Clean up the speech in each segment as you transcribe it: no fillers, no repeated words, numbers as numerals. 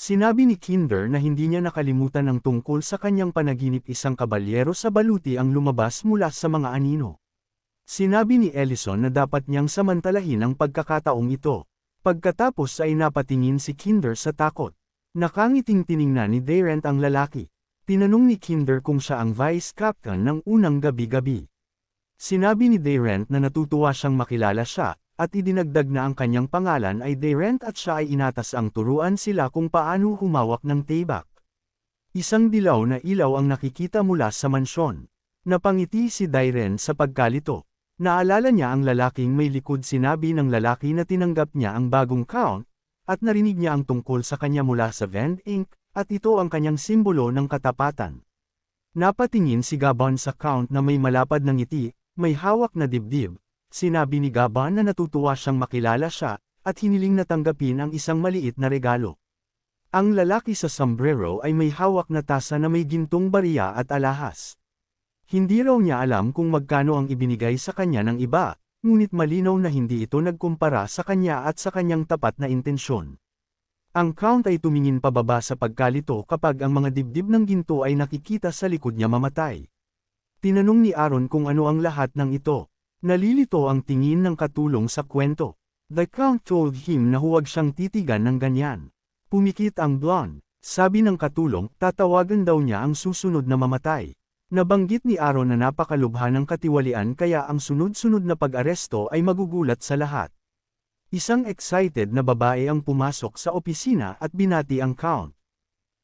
Sinabi ni Kinder na hindi niya nakalimutan ang tungkol sa kanyang panaginip isang kabalyero sa baluti ang lumabas mula sa mga anino. Sinabi ni Ellison na dapat niyang samantalahin ang pagkakataong ito. Pagkatapos ay napatingin si Kinder sa takot. Nakangiting tiningnan ni Darren ang lalaki. Tinanong ni Kinder kung siya ang vice captain ng unang gabi-gabi. Sinabi ni Darren na natutuwa siyang makilala siya, at idinagdag na ang kanyang pangalan ay Darren at siya ay inatas ang turuan sila kung paano humawak ng tibak. Isang dilaw na ilaw ang nakikita mula sa mansyon. Napangiti si Darren sa pagkalito. Naalala niya ang lalaking may likod. Sinabi ng lalaki na tinanggap niya ang bagong count, at narinig niya ang tungkol sa kanya mula sa Vend Inc., at ito ang kanyang simbolo ng katapatan. Napatingin si Gabon sa count na may malapad na ngiti, may hawak na dibdib. Sinabi ni Gabon na natutuwa siyang makilala siya, at hiniling na tanggapin ang isang maliit na regalo. Ang lalaki sa sombrero ay may hawak na tasa na may gintong barya at alahas. Hindi raw niya alam kung magkano ang ibinigay sa kanya ng iba, ngunit malinaw na hindi ito nagkumpara sa kanya at sa kanyang tapat na intensyon. Ang count ay tumingin pababa sa pagkalito kapag ang mga dibdib ng ginto ay nakikita sa likod niya mamatay. Tinanong ni Aaron kung ano ang lahat ng ito. Nalilito ang tingin ng katulong sa kwento. The count told him na huwag siyang titigan ng ganyan. Pumikit ang blonde. Sabi ng katulong, tatawagan daw niya ang susunod na mamatay. Nabanggit ni Aaron na napakalubha ng katiwalian kaya ang sunod-sunod na pag-aresto ay magugulat sa lahat. Isang excited na babae ang pumasok sa opisina at binati ang count.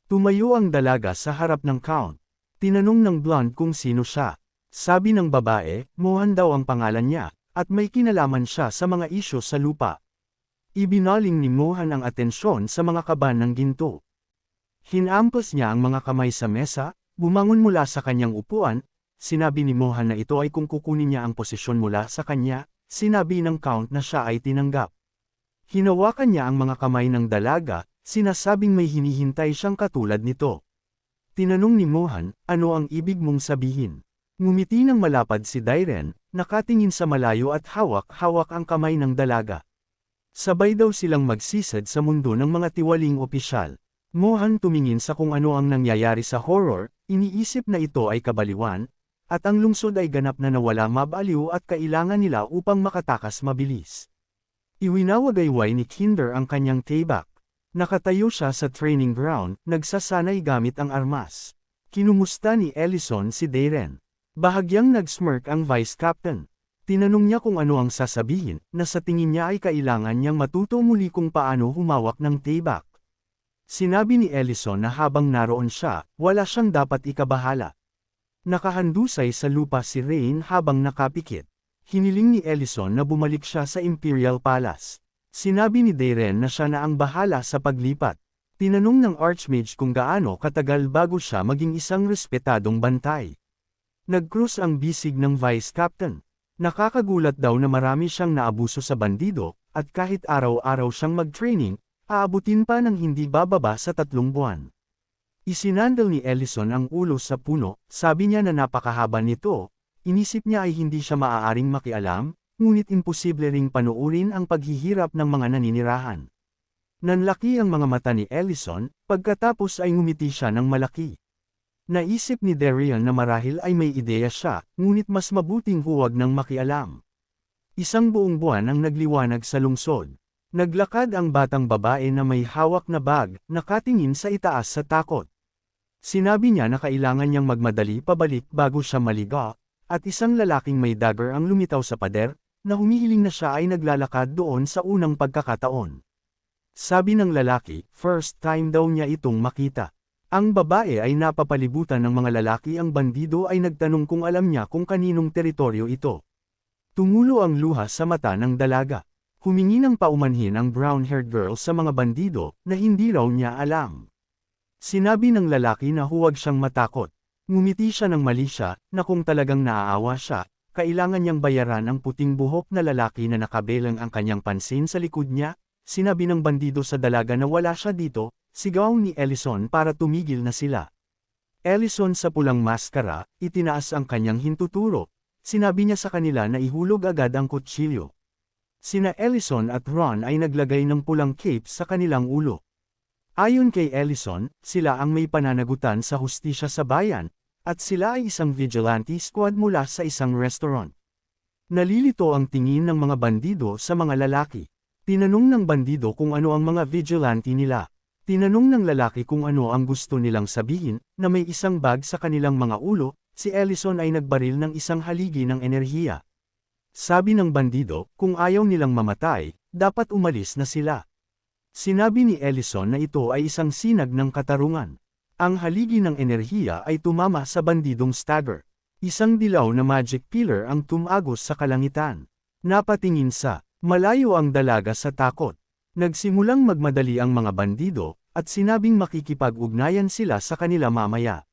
Tumayo ang dalaga sa harap ng count. Tinanong ng blonde kung sino siya. Sabi ng babae, Mohan daw ang pangalan niya, at may kinalaman siya sa mga isyu sa lupa. Ibinaling ni Mohan ang atensyon sa mga kaban ng ginto. Hinampas niya ang mga kamay sa mesa, bumangon mula sa kanyang upuan. Sinabi ni Mohan na ito ay kung kukunin niya ang posisyon mula sa kanya. Sinabi ng count na siya ay tinanggap. Hinawakan niya ang mga kamay ng dalaga, sinasabing may hinihintay siyang katulad nito. Tinanong ni Mohan, ano ang ibig mong sabihin? Ngumiti ng malapad si Darren, nakatingin sa malayo at hawak-hawak ang kamay ng dalaga. Sabay daw silang magsisad sa mundo ng mga tiwaling opisyal. Mohan tumingin sa kung ano ang nangyayari sa horror, iniisip na ito ay kabaliwan, at ang lungsod ay ganap na nawala mabaliw at kailangan nila upang makatakas mabilis. Iwinawagayway ni Kinder ang kanyang tibak. Nakatayo siya sa training ground, nagsasanay gamit ang armas. Kinumusta ni Ellison si Darren. Bahagyang nag-smirk ang vice captain. Tinanong niya kung ano ang sasabihin, na sa tingin niya ay kailangan niyang matuto muli kung paano humawak ng tibak. Sinabi ni Ellison na habang naroon siya, wala siyang dapat ikabahala. Nakahandusay sa lupa si Rain habang nakapikit. Hiniling ni Ellison na bumalik siya sa Imperial Palace. Sinabi ni Darren na siya na ang bahala sa paglipat. Tinanong ng Archmage kung gaano katagal bago siya maging isang respetadong bantay. Nag-cruise ang bisig ng vice captain. Nakakagulat daw na marami siyang naabuso sa bandido, at kahit araw-araw siyang mag-training, aabutin pa ng hindi bababa sa 3 buwan. Isinandal ni Ellison ang ulo sa puno, sabi niya na napakahaba nito, inisip niya ay hindi siya maaaring makialam, ngunit imposible ring panuurin ang paghihirap ng mga naninirahan. Nanlaki ang mga mata ni Ellison, pagkatapos ay ngumiti siya ng malaki. Naisip ni Darren na marahil ay may ideya siya, ngunit mas mabuting huwag nang makialam. Isang buong buwan ang nagliwanag sa lungsod. Naglakad ang batang babae na may hawak na bag, nakatingin sa itaas sa takot. Sinabi niya na kailangan niyang magmadali pabalik bago siya maligo, at isang lalaking may dagger ang lumitaw sa pader, na humihiling na siya ay naglalakad doon sa unang pagkakataon. Sabi ng lalaki, first time daw niya itong makita. Ang babae ay napapalibutan ng mga lalaki. Ang bandido ay nagtanong kung alam niya kung kaninong teritoryo ito. Tumulo ang luha sa mata ng dalaga. Humingi ng paumanhin ang brown-haired girl sa mga bandido, na hindi raw niya alam. Sinabi ng lalaki na huwag siyang matakot. Ngumiti siya ng mali siya, na kung talagang naaawa siya, kailangan niyang bayaran ang puting buhok na lalaki na nakabelang ang kanyang pansin sa likod niya. Sinabi ng bandido sa dalaga na wala siya dito. Sigaw ni Ellison para tumigil na sila. Ellison sa pulang maskara, itinaas ang kanyang hintuturo. Sinabi niya sa kanila na ihulog agad ang kutsilyo. Sina Ellison at Ron ay naglagay ng pulang cape sa kanilang ulo. Ayon kay Ellison, sila ang may pananagutan sa hustisya sa bayan, at sila ay isang vigilante squad mula sa isang restaurant. Nalilito ang tingin ng mga bandido sa mga lalaki. Tinanong ng bandido kung ano ang mga vigilante nila. Tinanong ng lalaki kung ano ang gusto nilang sabihin, na may isang bag sa kanilang mga ulo, si Ellison ay nagbaril ng isang haligi ng enerhiya. Sabi ng bandido, kung ayaw nilang mamatay, dapat umalis na sila. Sinabi ni Ellison na ito ay isang sinag ng katarungan. Ang haligi ng enerhiya ay tumama sa bandidong stagger. Isang dilaw na magic pillar ang tumagos sa kalangitan. Napatingin sa malayo ang dalaga sa takot. Nagsimulang magmadali ang mga bandido, at sinabing makikipag-ugnayan sila sa kanila mamaya.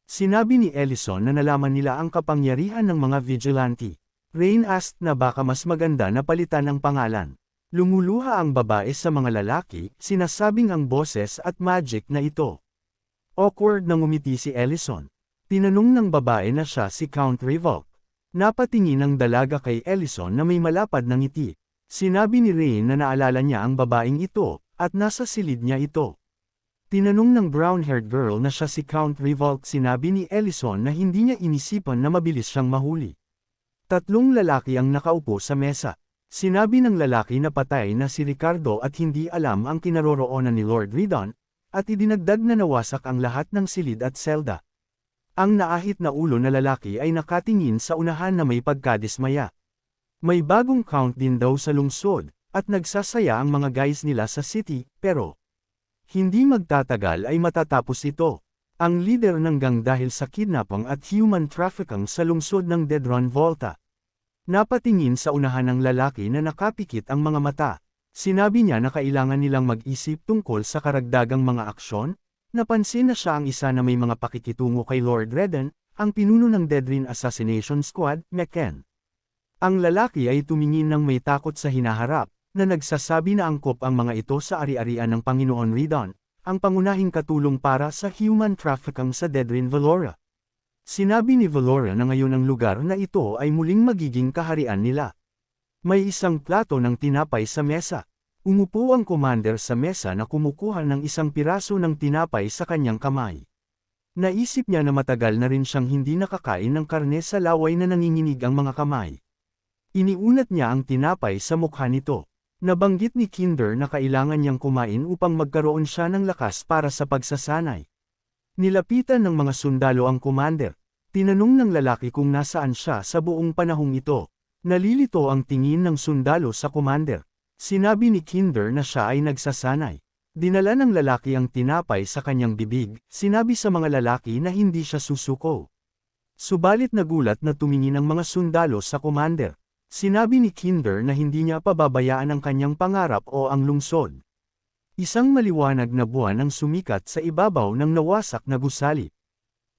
Sinabi ni Ellison na nalaman nila ang kapangyarihan ng mga vigilante. Rain asked na baka mas maganda na palitan ang pangalan. Lumuluha ang babae sa mga lalaki, sinasabing ang boses at magic na ito. Awkward na ngumiti si Ellison. Tinanong ng babae na siya si Count Revolk. Napatingin ang dalaga kay Ellison na may malapad na ngiti. Sinabi ni Rain na naalala niya ang babaeng ito, at nasa silid niya ito. Tinanong ng brown-haired girl na siya si Count Revolk. Sinabi ni Ellison na hindi niya inisipan na mabilis siyang mahuli. Tatlong lalaki ang nakaupo sa mesa. Sinabi ng lalaki na patay na si Ricardo at hindi alam ang kinaroroonan ni Lord Ridon, at idinagdag na nawasak ang lahat ng silid at selda. Ang naahit na ulo na lalaki ay nakatingin sa unahan na may pagkadismaya. May bagong count din daw sa lungsod, at nagsasaya ang mga guys nila sa city, pero hindi magtatagal ay matatapos ito. Ang leader ng gang dahil sa kidnapping at human trafficking sa lungsod ng Dedron Volta. Napatingin sa unahan ng lalaki na nakapikit ang mga mata. Sinabi niya na kailangan nilang mag-isip tungkol sa karagdagang mga aksyon. Napansin na siya ang isa na may mga pakikitungo kay Lord Redden, ang pinuno ng Dedrin Assassination Squad, McKen. Ang lalaki ay tumingin ng may takot sa hinaharap, na nagsasabi na angkop ang mga ito sa ari-arian ng Panginoon Ridon, ang pangunahing katulong para sa human trafficking sa Dedrin Valora. Sinabi ni Valora na ngayon ang lugar na ito ay muling magiging kaharian nila. May isang plato ng tinapay sa mesa. Umupo ang commander sa mesa na kumukuha ng isang piraso ng tinapay sa kanyang kamay. Naisip niya na matagal na rin siyang hindi nakakain ng karne sa laway na nanginginig ang mga kamay. Iniunat niya ang tinapay sa mukha nito. Nabanggit ni Kinder na kailangan niyang kumain upang magkaroon siya ng lakas para sa pagsasanay. Nilapitan ng mga sundalo ang commander. Tinanong ng lalaki kung nasaan siya sa buong panahong ito. Nalilito ang tingin ng sundalo sa commander. Sinabi ni Kinder na siya ay nagsasanay. Dinala ng lalaki ang tinapay sa kanyang bibig, sinabi sa mga lalaki na hindi siya susuko. Subalit nagulat na tumingin ang mga sundalo sa commander. Sinabi ni Kinder na hindi niya pababayaan ang kanyang pangarap o ang lungsod. Isang maliwanag na buwan ang sumikat sa ibabaw ng nawasak na gusali.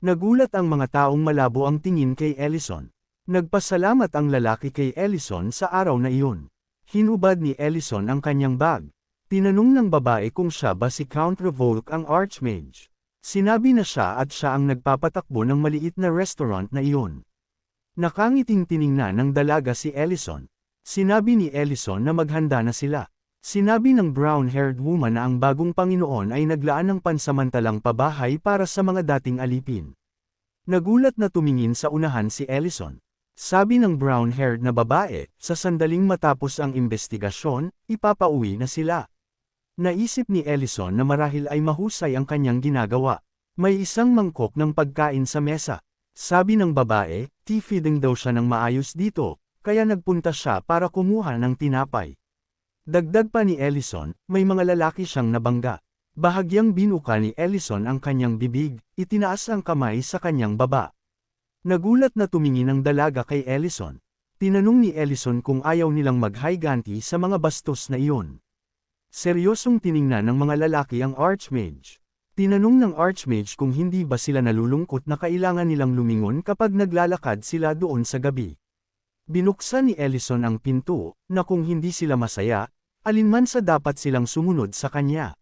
Nagulat ang mga taong malabo ang tingin kay Ellison. Nagpasalamat ang lalaki kay Ellison sa araw na iyon. Hinubad ni Ellison ang kanyang bag. Tinanong ng babae kung siya ba si Count Revolk ang Archmage. Sinabi na siya at siya ang nagpapatakbo ng maliit na restaurant na iyon. Nakangiting tiningnan ng dalaga si Ellison. Sinabi ni Ellison na maghanda na sila. Sinabi ng brown-haired woman na ang bagong Panginoon ay naglaan ng pansamantalang pabahay para sa mga dating alipin. Nagulat na tumingin sa unahan si Ellison. Sabi ng brown-haired na babae, sa sandaling matapos ang investigasyon, ipapauwi na sila. Naisip ni Ellison na marahil ay mahusay ang kanyang ginagawa. May isang mangkok ng pagkain sa mesa. Sabi ng babae, tea-feeding daw siya ng maayos dito, kaya nagpunta siya para kumuha ng tinapay. Dagdag pa ni Ellison, may mga lalaki siyang nabangga. Bahagyang binuka ni Ellison ang kanyang bibig, itinaas ang kamay sa kanyang baba. Nagulat na tumingin ang dalaga kay Ellison. Tinanong ni Ellison kung ayaw nilang mag-higanti sa mga bastos na iyon. Seryosong tiningnan ng mga lalaki ang Archmage. Tinanong ng Archmage kung hindi ba sila nalulungkot na kailangan nilang lumingon kapag naglalakad sila doon sa gabi. Binuksan ni Ellison ang pinto, na kung hindi sila masaya, alinman sa dapat silang sumunod sa kanya.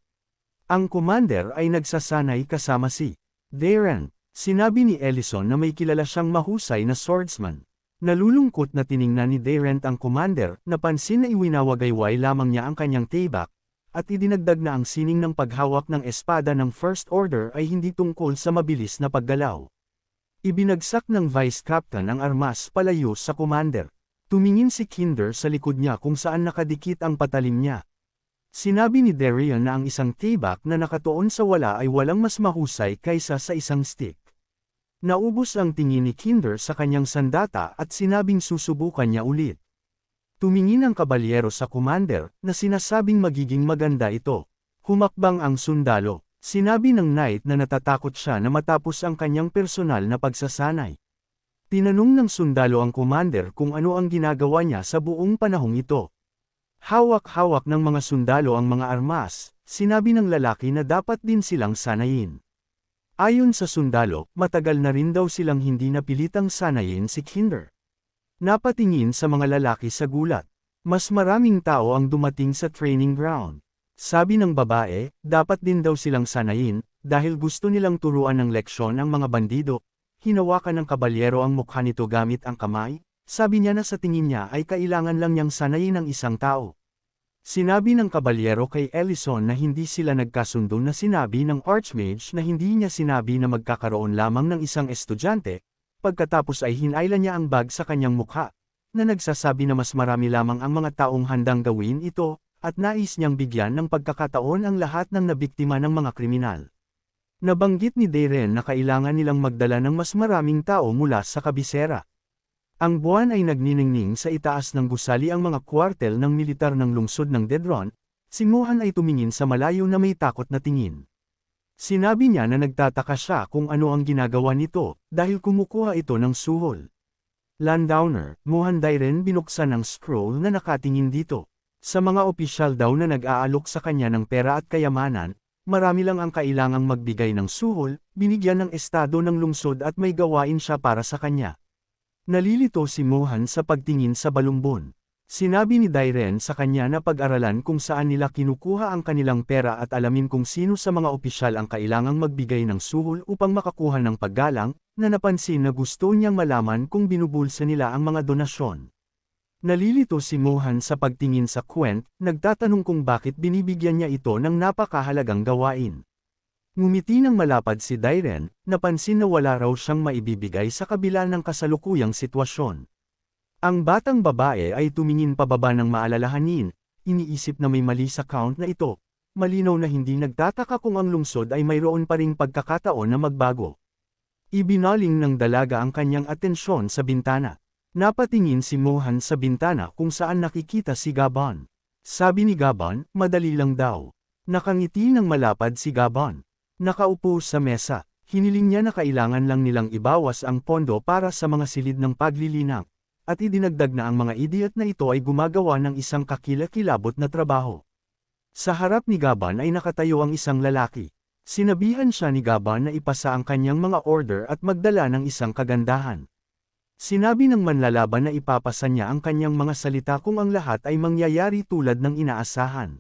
Ang commander ay nagsasanay kasama si Darren. Sinabi ni Ellison na may kilala siyang mahusay na swordsman. Nalulungkot na tiningnan ni Darren ang commander, napansin na iwinawagayway lamang niya ang kanyang taybak, at idinagdag na ang sining ng paghawak ng espada ng First Order ay hindi tungkol sa mabilis na paggalaw. Ibinagsak ng Vice Captain ang armas palayo sa commander. Tumingin si Kinder sa likod niya kung saan nakadikit ang patalim niya. Sinabi ni Darian na ang isang tibak na nakatuon sa wala ay walang mas mahusay kaysa sa isang stick. Naubos ang tingin ni Kinder sa kanyang sandata at sinabing susubukan niya ulit. Tumingin ang kabalyero sa commander, na sinasabing magiging maganda ito. Humakbang ang sundalo. Sinabi ng knight na natatakot siya na matapos ang kanyang personal na pagsasanay. Tinanong ng sundalo ang commander kung ano ang ginagawa niya sa buong panahong ito. Hawak-hawak ng mga sundalo ang mga armas, sinabi ng lalaki na dapat din silang sanayin. Ayon sa sundalo, matagal na rin daw silang hindi napilitang sanayin si Kinder. Napatingin sa mga lalaki sa gulat. Mas maraming tao ang dumating sa training ground. Sabi ng babae, dapat din daw silang sanayin, dahil gusto nilang turuan ng leksyon ang mga bandido. Hinawakan ng kabalyero ang mukha nito gamit ang kamay. Sabi niya na sa tingin niya ay kailangan lang niyang sanayin ang isang tao. Sinabi ng kabalyero kay Ellison na hindi sila nagkasundo na sinabi ng Archmage na hindi niya sinabi na magkakaroon lamang ng isang estudyante. Pagkatapos ay hinailan niya ang bag sa kanyang mukha, na nagsasabi na mas marami lamang ang mga taong handang gawin ito, at nais niyang bigyan ng pagkakataon ang lahat ng nabiktima ng mga kriminal. Nabanggit ni Daren na kailangan nilang magdala ng mas maraming tao mula sa kabisera. Ang buwan ay nagniningning sa itaas ng gusali ang mga kwartel ng militar ng lungsod ng Dedron. Si Mohan ay tumingin sa malayo na may takot na tingin. Sinabi niya na nagtataka siya kung ano ang ginagawa nito, dahil kumukuha ito ng suhol. Landowner, Mohan Daren binuksan ang scroll na nakatingin dito. Sa mga opisyal daw na nag-aalok sa kanya ng pera at kayamanan, marami lang ang kailangang magbigay ng suhol, binigyan ng estado ng lungsod at may gawain siya para sa kanya. Nalilito si Mohan sa pagtingin sa balumbon. Sinabi ni Daren sa kanya na pag-aralan kung saan nila kinukuha ang kanilang pera at alamin kung sino sa mga opisyal ang kailangang magbigay ng suhol upang makakuha ng paggalang, na napansin na gusto niyang malaman kung binubulsa nila ang mga donasyon. Nalilito si Mohan sa pagtingin sa Quent, nagtatanong kung bakit binibigyan niya ito ng napakahalagang gawain. Ngumiti ng malapad si Daren, napansin na wala raw siyang maibibigay sa kabila ng kasalukuyang sitwasyon. Ang batang babae ay tumingin pababa ng maalalahanin, iniisip na may mali sa count na ito. Malinaw na hindi nagtataka kung ang lungsod ay mayroon pa ring pagkakataon na magbago. Ibinaling ng dalaga ang kanyang atensyon sa bintana. Napatingin si Mohan sa bintana kung saan nakikita si Gabon. Sabi ni Gabon, madali lang daw. Nakangiti ng malapad si Gabon. Nakaupo sa mesa, hiniling niya na kailangan lang nilang ibawas ang pondo para sa mga silid ng paglilinang. At idinagdag na ang mga idiot na ito ay gumagawa ng isang kakilakilabot na trabaho. Sa harap ni Gabon ay nakatayo ang isang lalaki. Sinabihan siya ni Gabon na ipasa ang kanyang mga order at magdala ng isang kagandahan. Sinabi ng manlalaban na ipapasa niya ang kanyang mga salita kung ang lahat ay mangyayari tulad ng inaasahan.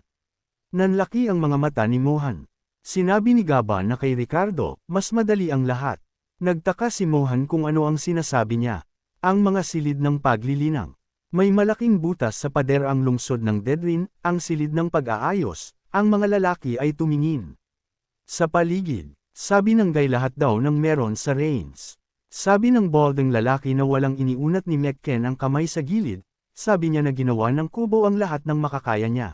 Nanlaki ang mga mata ni Mohan. Sinabi ni Gabon na kay Ricardo, mas madali ang lahat. Nagtaka si Mohan kung ano ang sinasabi niya. Ang mga silid ng paglilinang. May malaking butas sa pader ang lungsod ng Dedrin, ang silid ng pag-aayos, ang mga lalaki ay tumingin. Sa paligid, sabi ng gay lahat daw ng meron sa Reigns. Sabi ng balding lalaki na walang iniunat ni McKen ang kamay sa gilid, sabi niya na ginawa ng kubo ang lahat ng makakaya niya.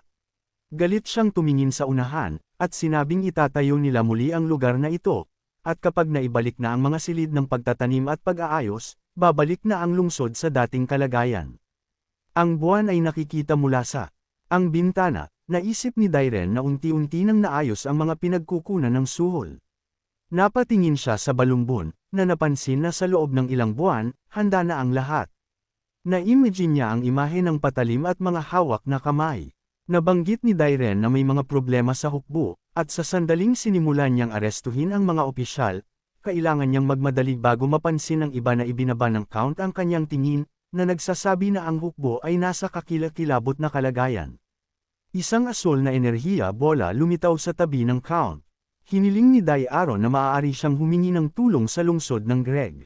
Galit siyang tumingin sa unahan, at sinabing itatayo nila muli ang lugar na ito, at kapag naibalik na ang mga silid ng pagtatanim at pag-aayos, babalik na ang lungsod sa dating kalagayan. Ang buwan ay nakikita mula sa ang bintana. Naisip ni Daren na unti-unti nang naayos ang mga pinagkukunan ng suhol. Napatingin siya sa balumbon, na napansin na sa loob ng ilang buwan, handa na ang lahat. Na-imagine niya ang imahe ng patalim at mga hawak na kamay. Nabanggit ni Daren na may mga problema sa hukbo, at sa sandaling sinimulan niyang arestuhin ang mga opisyal, kailangan niyang magmadali bago mapansin ng iba na ibinaba ng count ang kanyang tingin, na nagsasabi na ang hukbo ay nasa kakilakilabot na kalagayan. Isang asul na enerhiya bola lumitaw sa tabi ng count. Hiniling ni Day Aaron na maaari siyang humingi ng tulong sa lungsod ng Greg.